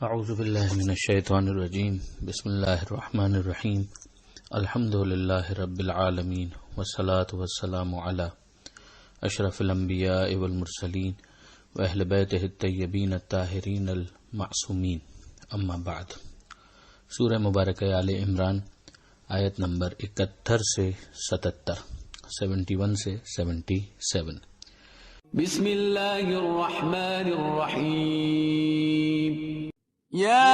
اعوذ باللہ من الشیطان الرجیم بسم اللہ الرحمن الرحیم الحمد للہ رب العالمین والصلاة والسلام علی اشرف الانبیاء والمرسلین واہل بیتہ الطیبین الطاہرین المعصومین اما بعد۔ سورہ مبارکہ آل عمران آیت نمبر 71 سے 77، 71 سے 77۔ بسم اللہ الرحمن الرحیم۔ یا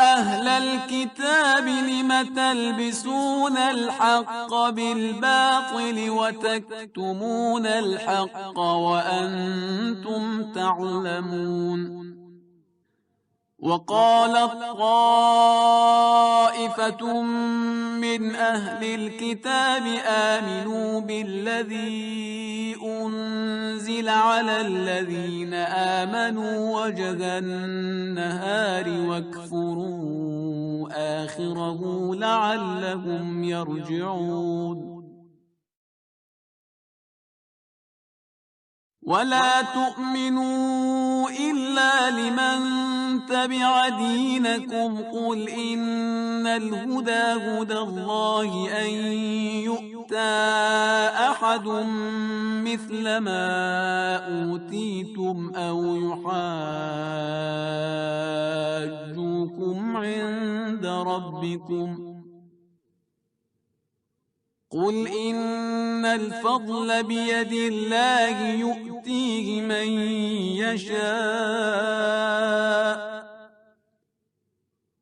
اہل الكتاب لم تلبسون الحق بالباطل وتكتمون الحق وانتم تعلمون۔ وقالت طائفة من أهل الكتاب آمنوا بالذي أنزل على الذين آمنوا وجه النهار واكفروا آخره لعلهم يرجعون۔ ولا تؤمنوا إلا لمن تبع دينكم قل إن الهدى هدى الله أن يؤتى أحد مثل ما أوتيتم أو يحاجوكم عند ربكم قل إن الفضل بيد الله يؤتيه من يشاء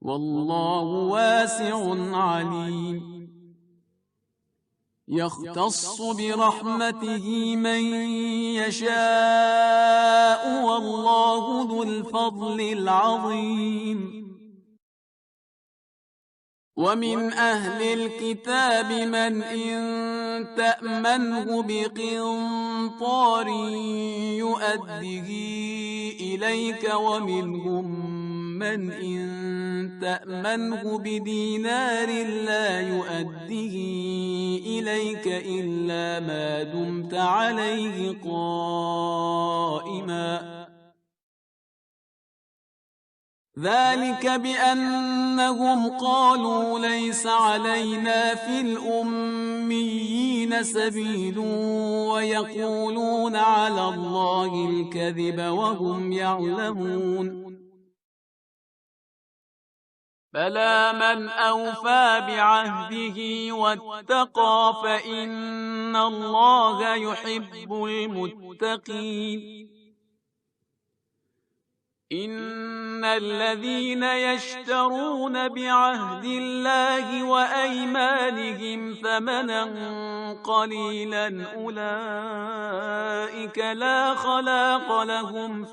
والله واسع عليم۔ يختص برحمته من يشاء والله ذو الفضل العظيم۔ ومن أهل الكتاب من إن تأمنه بقنطار يؤده إليك ومنهم من إن تأمنه بدينار لا يؤده إليك إلا ما دمت عليه قائما ذلك بأنهم قالوا ليس علينا في الأميين سبيل ويقولون على الله الكذب وهم يعلمون۔ بلى من أوفى بعهده واتقى فإن الله يحب المتقين۔ إن الذين يشترون بعهد الله وأيمانهم ثمنا قليلا أولئك لا خلاق لهم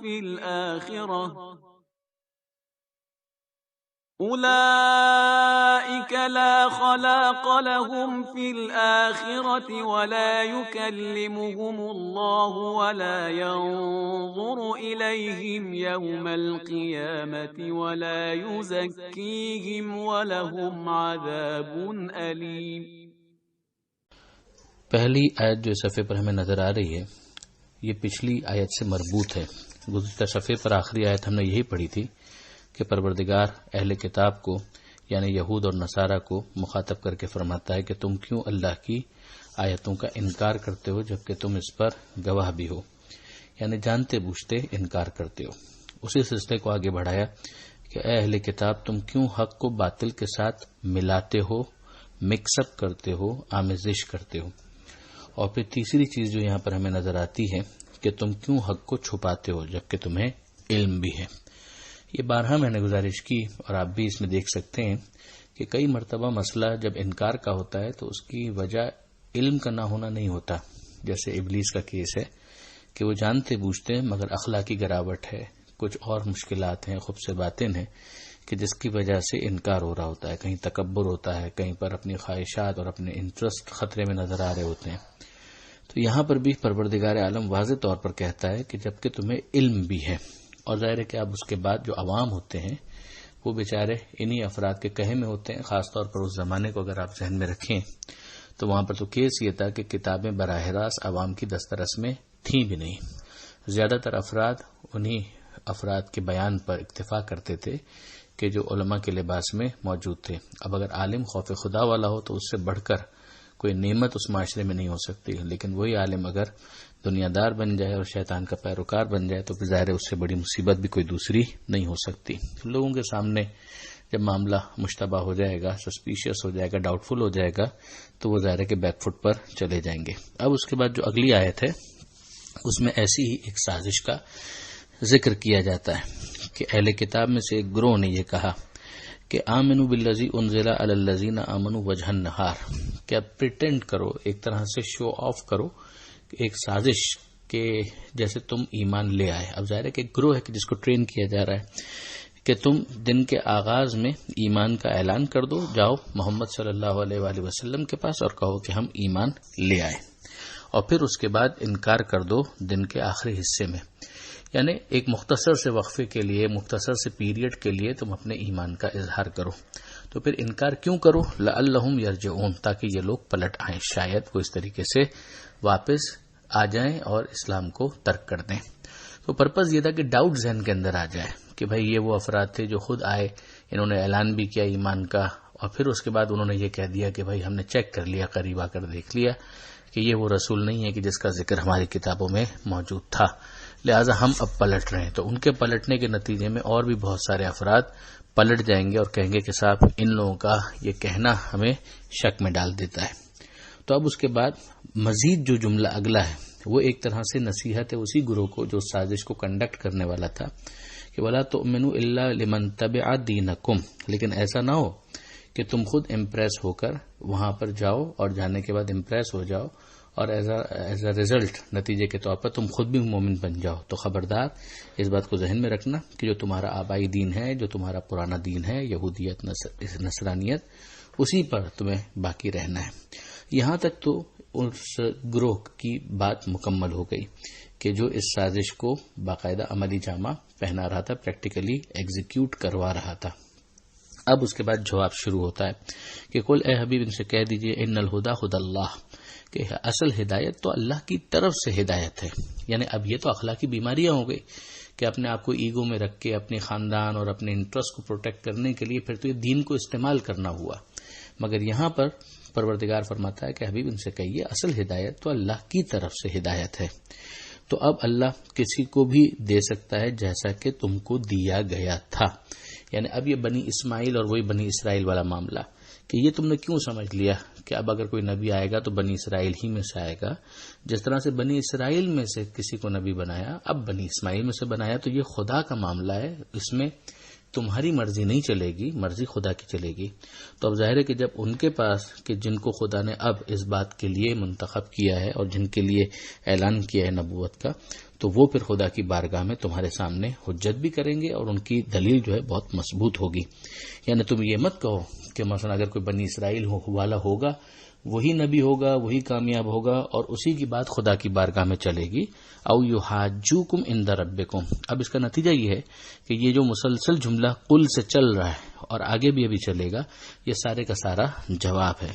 في الآخرة ولا يكلمهم الله ولا ينظر إليهم يوم القيامة ولا يزكيهم ولهم عذاب أليم۔ پہلی آیت جو صفحے پر ہمیں نظر آ رہی ہے یہ پچھلی آیت سے مربوط ہے۔ گزشتہ صفحے پر آخری آیت ہم نے یہی پڑھی تھی کہ پروردگار اہل کتاب کو یعنی یہود اور نصارہ کو مخاطب کر کے فرماتا ہے کہ تم کیوں اللہ کی آیتوں کا انکار کرتے ہو جبکہ تم اس پر گواہ بھی ہو، یعنی جانتے بوجھتے انکار کرتے ہو۔ اسی سلسلے کو آگے بڑھایا کہ اے اہل کتاب تم کیوں حق کو باطل کے ساتھ ملاتے ہو، مکس اپ کرتے ہو، آمیزش کرتے ہو۔ اور پھر تیسری چیز جو یہاں پر ہمیں نظر آتی ہے کہ تم کیوں حق کو چھپاتے ہو جبکہ تمہیں علم بھی ہے۔ یہ بارہا میں نے گزارش کی اور آپ بھی اس میں دیکھ سکتے ہیں کہ کئی مرتبہ مسئلہ جب انکار کا ہوتا ہے تو اس کی وجہ علم کا نہ ہونا نہیں ہوتا، جیسے ابلیس کا کیس ہے کہ وہ جانتے بوجھتے ہیں مگر اخلاقی گراوٹ ہے، کچھ اور مشکلات ہیں، خب سے باطن ہیں کہ جس کی وجہ سے انکار ہو رہا ہوتا ہے، کہیں تکبر ہوتا ہے، کہیں پر اپنی خواہشات اور اپنے انٹرسٹ خطرے میں نظر آ رہے ہوتے ہیں۔ تو یہاں پر بھی پروردگار عالم واضح طور پر کہتا ہے کہ جبکہ تمہیں علم بھی ہے، اور ظاہر ہے کہ اب اس کے بعد جو عوام ہوتے ہیں وہ بیچارے انہی افراد کے کہے میں ہوتے ہیں، خاص طور پر اس زمانے کو اگر آپ ذہن میں رکھیں تو وہاں پر تو کیس یہ تھا کہ کتابیں براہ راست عوام کی دسترس میں تھیں بھی نہیں، زیادہ تر افراد انہی افراد کے بیان پر اکتفا کرتے تھے کہ جو علماء کے لباس میں موجود تھے. اب اگر عالم خوف خدا والا ہو تو اس سے بڑھ کر کوئی نعمت اس معاشرے میں نہیں ہو سکتی، لیکن وہی عالم اگر دنیا دار بن جائے اور شیطان کا پیروکار بن جائے تو ظاہر ہے اس سے بڑی مصیبت بھی کوئی دوسری نہیں ہو سکتی. لوگوں کے سامنے جب معاملہ مشتبہ ہو جائے گا، سسپیشیس ہو جائے گا، ڈاؤٹ فل ہو جائے گا، تو وہ ظاہر ہے کہ بیک فٹ پر چلے جائیں گے. اب اس کے بعد جو اگلی آیت ہے اس میں ایسی ہی ایک سازش کا ذکر کیا جاتا ہے کہ اہل کتاب میں سے ایک گروہ نے یہ کہا کہ آمنوا بالذی انزل علی الذین آمنوا وجہ النہار، کیا پریٹینڈ کرو، ایک طرح سے شو آف کرو، ایک سازش کہ جیسے تم ایمان لے آئے. اب ظاہر ہے کہ ایک گروہ ہے کہ جس کو ٹرین کیا جا رہا ہے کہ تم دن کے آغاز میں ایمان کا اعلان کر دو، جاؤ محمد صلی اللہ علیہ وآلہ وسلم کے پاس اور کہو کہ ہم ایمان لے آئے، اور پھر اس کے بعد انکار کر دو دن کے آخری حصے میں. یعنی ایک مختصر سے وقفے کے لیے، مختصر سے پیریڈ کے لیے تم اپنے ایمان کا اظہار کرو. تو پھر انکار کیوں کرو؟ لعلہم یرجعون، تاکہ یہ لوگ پلٹ آئیں، شاید وہ اس طریقے سے واپس آ جائیں اور اسلام کو ترک کر دیں. تو پرپز یہ تھا کہ ڈاؤٹ ذہن کے اندر آ جائے کہ بھائی یہ وہ افراد تھے جو خود آئے، انہوں نے اعلان بھی کیا ایمان کا، اور پھر اس کے بعد انہوں نے یہ کہہ دیا کہ بھائی ہم نے چیک کر لیا، قریب آ کر دیکھ لیا کہ یہ وہ رسول نہیں ہے کہ جس کا ذکر ہماری کتابوں میں موجود تھا، لہٰذا ہم اب پلٹ رہے ہیں. تو ان کے پلٹنے کے نتیجے میں اور بھی بہت سارے افراد پلٹ جائیں گے اور کہیں گے کہ صاحب ان لوگوں کا یہ کہنا ہمیں شک میں ڈال دیتا ہے. تو اب اس کے بعد مزید جو جملہ اگلا ہے وہ ایک طرح سے نصیحت ہے اسی گروہ کو جو سازش کو کنڈکٹ کرنے والا تھا کہ وَلَا تُؤْمِنُوا إِلَّا لِمَن تَبِعَ دِينَكُمْ، لیکن ایسا نہ ہو کہ تم خود امپریس ہو کر وہاں پر جاؤ اور جانے کے بعد امپریس ہو جاؤ اور ایز اے ریزلٹ، نتیجے کے طور پر تم خود بھی مومن بن جاؤ. تو خبردار اس بات کو ذہن میں رکھنا کہ جو تمہارا آبائی دین ہے، جو تمہارا پرانا دین ہے، یہودیت، نصرانیت، اسی پر تمہیں باقی رہنا ہے. یہاں تک تو اس گروہ کی بات مکمل ہو گئی کہ جو اس سازش کو باقاعدہ عملی جامہ پہنا رہا تھا، پریکٹیکلی ایگزیکیوٹ کروا رہا تھا. اب اس کے بعد جواب شروع ہوتا ہے کہ قل اے حبیب ان سے کہہ دیجئے ان الہدی ہدی اللہ، کہ اصل ہدایت تو اللہ کی طرف سے ہدایت ہے. یعنی اب یہ تو اخلاقی بیماریاں ہو گئی کہ اپنے آپ کو ایگو میں رکھ کے اپنے خاندان اور اپنے انٹرسٹ کو پروٹیکٹ کرنے کے لیے پھر تو یہ دین کو استعمال کرنا ہوا. مگر یہاں پر پروردگار فرماتا ہے کہ حبیب ان سے کہیے اصل ہدایت تو اللہ کی طرف سے ہدایت ہے. تو اب اللہ کسی کو بھی دے سکتا ہے جیسا کہ تم کو دیا گیا تھا. یعنی اب یہ بنی اسماعیل اور وہی بنی اسرائیل والا معاملہ کہ یہ تم نے کیوں سمجھ لیا کہ اب اگر کوئی نبی آئے گا تو بنی اسرائیل ہی میں سے آئے گا. جس طرح سے بنی اسرائیل میں سے کسی کو نبی بنایا، اب بنی اسماعیل میں سے بنایا، تو یہ خدا کا معاملہ ہے، اس میں تمہاری مرضی نہیں چلے گی، مرضی خدا کی چلے گی. تو اب ظاہر ہے کہ جب ان کے پاس کہ جن کو خدا نے اب اس بات کے لیے منتخب کیا ہے اور جن کے لیے اعلان کیا ہے نبوت کا، تو وہ پھر خدا کی بارگاہ میں تمہارے سامنے حجت بھی کریں گے اور ان کی دلیل جو ہے بہت مضبوط ہوگی. یعنی تم یہ مت کہو کہ مثلا اگر کوئی بنی اسرائیل والا ہوگا وہی نبی ہوگا، وہی کامیاب ہوگا اور اسی کی بات خدا کی بارگاہ میں چلے گی. او یحاجوکم عند ربکم، اب اس کا نتیجہ یہ ہے کہ یہ جو مسلسل جملہ قل سے چل رہا ہے اور آگے بھی ابھی چلے گا، یہ سارے کا سارا جواب ہے.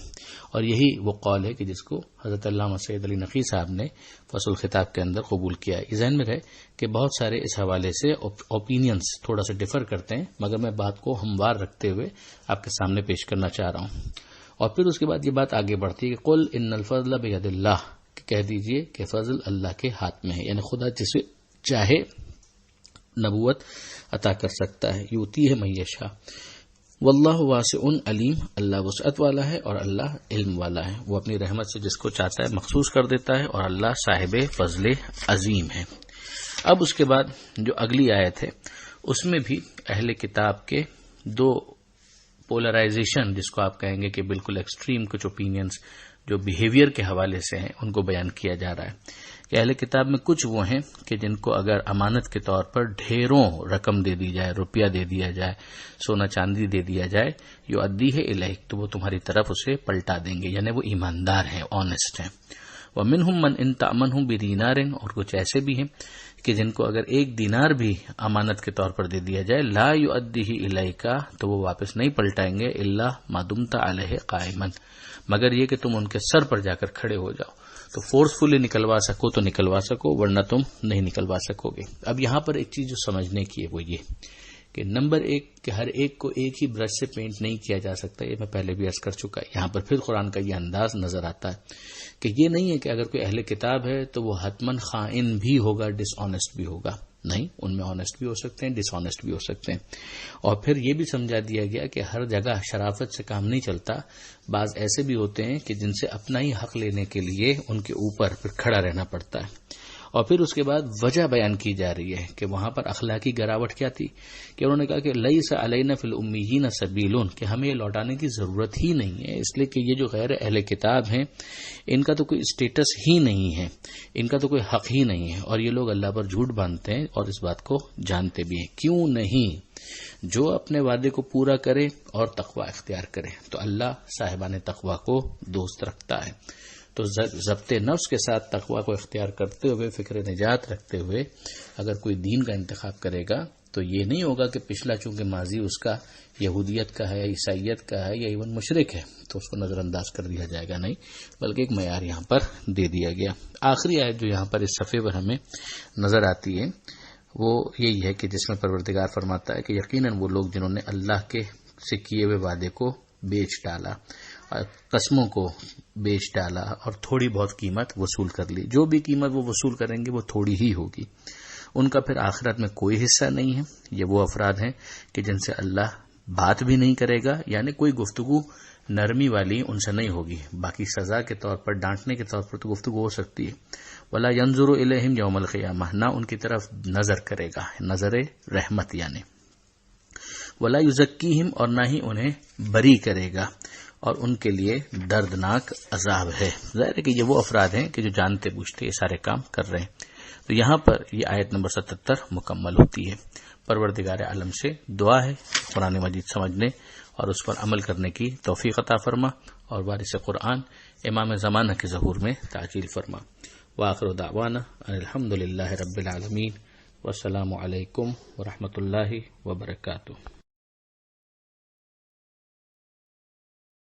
اور یہی وہ قول ہے کہ جس کو حضرت علامہ سید علی نقی صاحب نے فصل الخطاب کے اندر قبول کیا ہے. یہ ذہن میں رہے کہ بہت سارے اس حوالے سے اوپینینز تھوڑا سا ڈفر کرتے ہیں، مگر میں بات کو ہموار رکھتے ہوئے آپ کے سامنے پیش کرنا چاہ رہا ہوں. اور پھر اس کے بعد یہ بات آگے بڑھتی ہے کہ قل ان الفضل بید اللہ، کہہ دیجئے کہ فضل اللہ کے ہاتھ میں ہے. یعنی خدا جسے چاہے نبوت عطا کر سکتا ہے، یوتی ہے من یشاء، واللہ واسع علیم، اللہ وسعت والا ہے اور اللہ علم والا ہے. وہ اپنی رحمت سے جس کو چاہتا ہے مخصوص کر دیتا ہے اور اللہ صاحب فضل عظیم ہے. اب اس کے بعد جو اگلی آیت ہے اس میں بھی اہل کتاب کے دو پولرائزیشن، جس کو آپ کہیں گے کہ بالکل ایکسٹریم کچھ اوپینینز جو بیہیویئر کے حوالے سے ہیں، ان کو بیان کیا جا رہا ہے کہ اہل کتاب میں کچھ وہ ہیں کہ جن کو اگر امانت کے طور پر ڈھیروں رقم دے دی جائے، روپیہ دے دیا جائے، سونا چاندی دے دیا جائے، یو ادی ہے الیک، تو وہ تمہاری طرف اسے پلٹا دیں گے. یعنی وہ ایماندار ہیں، آنیسٹ ہیں. ومنہم من ان تأمنہ بدینار، اور کچھ ایسے بھی ہیں کہ جن کو اگر 1 دینار بھی امانت کے طور پر دے دیا جائے، لا یؤدیہ الیک، تو وہ واپس نہیں پلٹائیں گے، الا ما دمت علیہ قائما، مگر یہ کہ تم ان کے سر پر جا کر کھڑے ہو جاؤ. تو فورسفلی نکلوا سکو تو نکلوا سکو، ورنہ تم نہیں نکلوا سکو گے۔ اب یہاں پر ایک چیز جو سمجھنے کی ہے وہ یہ کہ نمبر ایک کہ ہر ایک کو ایک ہی برش سے پینٹ نہیں کیا جا سکتا، یہ میں پہلے بھی عرض کر چکا ہے۔ یہاں پر پھر قرآن کا یہ انداز نظر آتا ہے کہ یہ نہیں ہے کہ اگر کوئی اہل کتاب ہے تو وہ حتماً خائن بھی ہوگا، ڈس آنیسٹ بھی ہوگا، نہیں، ان میں آنیسٹ بھی ہو سکتے ہیں، ڈس آنیسٹ بھی ہو سکتے ہیں۔ اور پھر یہ بھی سمجھا دیا گیا کہ ہر جگہ شرافت سے کام نہیں چلتا، بعض ایسے بھی ہوتے ہیں کہ جن سے اپنا ہی حق لینے کے لیے ان کے اوپر پھر کھڑا رہنا پڑتا ہے۔ اور پھر اس کے بعد وجہ بیان کی جا رہی ہے کہ وہاں پر اخلاقی گراوٹ کیا تھی، کہ انہوں نے کہا کہ لیس علینا فی الامیین سبیل، کہ ہمیں یہ لوٹانے کی ضرورت ہی نہیں ہے، اس لیے کہ یہ جو غیر اہل کتاب ہیں ان کا تو کوئی اسٹیٹس ہی نہیں ہے، ان کا تو کوئی حق ہی نہیں ہے، اور یہ لوگ اللہ پر جھوٹ باندھتے ہیں اور اس بات کو جانتے بھی ہیں۔ کیوں نہیں؟ جو اپنے وعدے کو پورا کرے اور تقوی اختیار کرے تو اللہ صاحبان تقوی کو دوست رکھتا ہے۔ تو ضبط نفس کے ساتھ تقوی کو اختیار کرتے ہوئے، فکر نجات رکھتے ہوئے اگر کوئی دین کا انتخاب کرے گا تو یہ نہیں ہوگا کہ پچھلا چونکہ ماضی اس کا یہودیت کا ہے، عیسائیت کا ہے یا ایون مشرک ہے تو اس کو نظر انداز کر دیا جائے گا، نہیں، بلکہ ایک معیار یہاں پر دے دیا گیا۔ آخری آیت جو یہاں پر اس صفحے پر ہمیں نظر آتی ہے وہ یہی ہے کہ جس میں پروردگار فرماتا ہے کہ یقیناً وہ لوگ جنہوں نے اللہ کے سے کیے ہوئے وعدے کو بیچ ڈالا، قسموں کو بیچ ڈالا اور تھوڑی بہت قیمت وصول کر لی، جو بھی قیمت وہ وصول کریں گے وہ تھوڑی ہی ہوگی، ان کا پھر آخرت میں کوئی حصہ نہیں ہے۔ یہ وہ افراد ہیں کہ جن سے اللہ بات بھی نہیں کرے گا، یعنی کوئی گفتگو نرمی والی ان سے نہیں ہوگی، باقی سزا کے طور پر، ڈانٹنے کے طور پر تو گفتگو ہو سکتی ہے۔ ولا ينظر الیہم یوم القیامہ، نہ ان کی طرف نظر کرے گا، نظر رحمت یعنی، ولا یزکیہم، اور نہ ہی انہیں بری کرے گا، اور ان کے لیے دردناک عذاب ہے۔ ظاہر ہے کہ یہ وہ افراد ہیں کہ جو جانتے بوجھتے یہ سارے کام کر رہے ہیں۔ تو یہاں پر یہ آیت نمبر 77 مکمل ہوتی ہے۔ پروردگار عالم سے دعا ہے قرآن مجید سمجھنے اور اس پر عمل کرنے کی توفیق عطا فرما، اور وارث قرآن امام زمانہ کے ظہور میں تعجیل فرما۔ وآخر دعوانا ان الحمد للہ رب العالمین، والسلام علیکم ورحمۃ اللہ وبرکاتہ۔